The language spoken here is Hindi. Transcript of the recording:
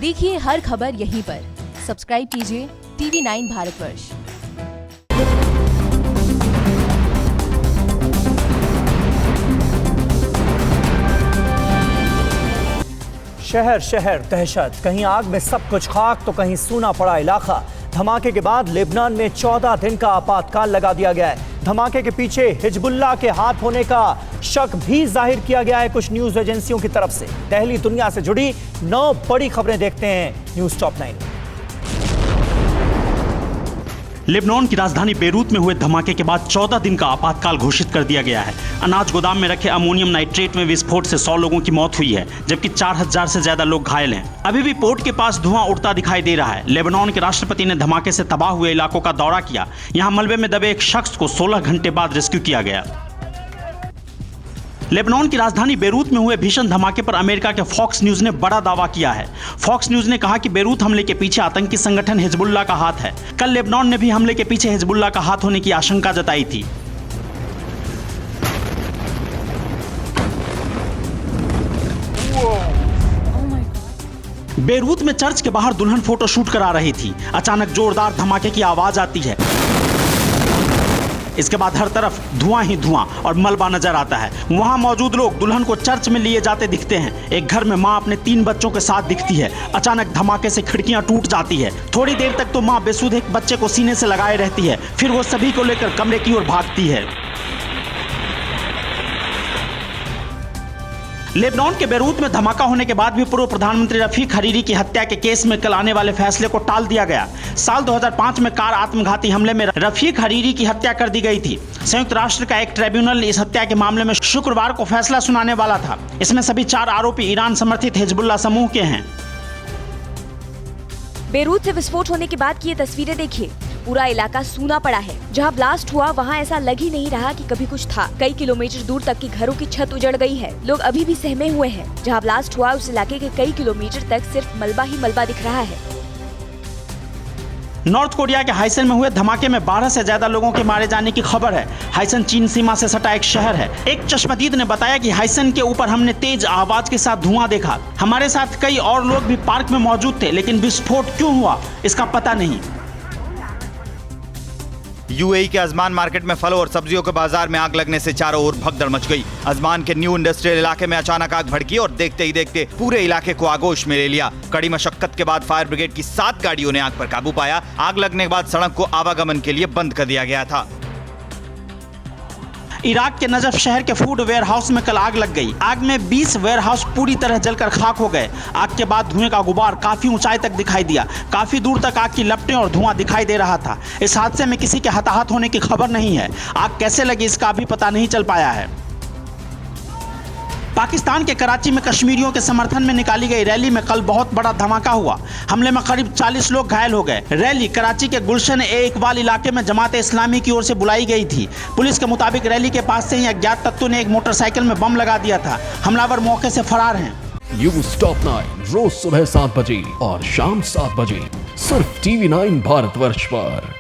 देखिए हर खबर यहीं पर। सब्सक्राइब कीजिए TV9 भारतवर्ष। शहर शहर दहशत, कहीं आग में सब कुछ खाक तो कहीं सूना पड़ा इलाका। धमाके के बाद लेबनान में 14 दिन का आपातकाल लगा दिया गया है। धमाके के पीछे हिजबुल्लाह के हाथ होने का शक भी जाहिर किया गया है कुछ न्यूज एजेंसियों की तरफ से। दहली दुनिया से जुड़ी 9 बड़ी खबरें देखते हैं न्यूज टॉप 9। लेबनान की राजधानी बेरूत में हुए धमाके के बाद 14 दिन का आपातकाल घोषित कर दिया गया है। अनाज गोदाम में रखे अमोनियम नाइट्रेट में विस्फोट से 100 लोगों की मौत हुई है, जबकि 4000 से ज्यादा लोग घायल हैं। अभी भी पोर्ट के पास धुआं उड़ता दिखाई दे रहा है। लेबनान के राष्ट्रपति ने धमाके से तबाह हुए इलाकों का दौरा किया। यहाँ मलबे में दबे एक शख्स को 16 घंटे बाद रेस्क्यू किया गया। लेबनान की राजधानी बेरूत में हुए भीषण धमाके पर अमेरिका के फॉक्स न्यूज ने बड़ा दावा किया है। फॉक्स न्यूज ने कहा कि बेरूत हमले के पीछे आतंकी संगठन हिजबुल्लाह का हाथ है। कल लेबनान ने भी हमले के पीछे हिजबुल्लाह का हाथ होने की आशंका जताई थी। बेरूत में चर्च के बाहर दुल्हन फोटो शूट करा रही थी। अचानक जोरदार धमाके की आवाज आती है। इसके बाद हर तरफ धुआं ही धुआं और मलबा नजर आता है। वहां मौजूद लोग दुल्हन को चर्च में लिए जाते दिखते हैं। एक घर में मां अपने 3 बच्चों के साथ दिखती है। अचानक धमाके से खिड़कियां टूट जाती है। थोड़ी देर तक तो मां बेसुध एक बच्चे को सीने से लगाए रहती है, फिर वो सभी को लेकर कमरे की ओर भागती है। लेबनान के बेरूत में धमाका होने के बाद भी पूर्व प्रधानमंत्री रफीक हरीरी की हत्या के केस में कल आने वाले फैसले को टाल दिया गया। साल 2005 में कार आत्मघाती हमले में रफीक हरीरी की हत्या कर दी गई थी। संयुक्त राष्ट्र का एक ट्रिब्यूनल इस हत्या के मामले में शुक्रवार को फैसला सुनाने वाला था। इसमें सभी 4 आरोपी ईरान समर्थित हिजबुल्लाह समूह के हैं। बेरूत से विस्फोट होने के बाद की ये तस्वीरें देखिए। पूरा इलाका सूना पड़ा है। जहां ब्लास्ट हुआ वहां ऐसा लग ही नहीं रहा कि कभी कुछ था। कई किलोमीटर दूर तक की घरों की छत उजड़ गई है। लोग अभी भी सहमे हुए हैं। जहां ब्लास्ट हुआ उस इलाके के कई किलोमीटर तक सिर्फ मलबा ही मलबा दिख रहा है। नॉर्थ कोरिया के हाइसन में हुए धमाके में 12 से ज्यादा लोगों के मारे जाने की खबर है। हाइसन चीन सीमा से सटा एक शहर है। एक चश्मदीद ने बताया कि हाइसन के ऊपर हमने तेज आवाज के साथ धुआं देखा। हमारे साथ कई और लोग भी पार्क में मौजूद थे, लेकिन विस्फोट क्यों हुआ इसका पता नहीं। यूएई के अजमान मार्केट में फलों और सब्जियों के बाजार में आग लगने से चारों ओर भगदड़ मच गई। अजमान के न्यू इंडस्ट्रियल इलाके में अचानक आग भड़की और देखते ही देखते पूरे इलाके को आगोश में ले लिया। कड़ी मशक्कत के बाद फायर ब्रिगेड की 7 गाड़ियों ने आग पर काबू पाया। आग लगने के बाद सड़क को आवागमन के लिए बंद कर दिया गया था। इराक के नजफ शहर के फूड वेयर हाउस में कल आग लग गई। आग में 20 वेयर हाउस पूरी तरह जलकर खाक हो गए। आग के बाद धुएं का गुबार काफी ऊंचाई तक दिखाई दिया। काफी दूर तक आग की लपटें और धुआं दिखाई दे रहा था। इस हादसे में किसी के हताहत होने की खबर नहीं है। आग कैसे लगी इसका अभी पता नहीं चल पाया है। पाकिस्तान के कराची में कश्मीरियों के समर्थन में निकाली गई रैली में कल बहुत बड़ा धमाका हुआ। हमले में करीब 40 लोग घायल हो गए। रैली कराची के गुलशन ए इकबाल इलाके में जमात इस्लामी की ओर से बुलाई गई थी। पुलिस के मुताबिक रैली के पास से ही अज्ञात तत्वों ने एक मोटरसाइकिल में बम लगा दिया था। हमलावर मौके से फरार हैं। न्यूज टॉप 9 रोज सुबह 7 बजे और शाम 7 बजे सिर्फ TV9 भारतवर्ष पर।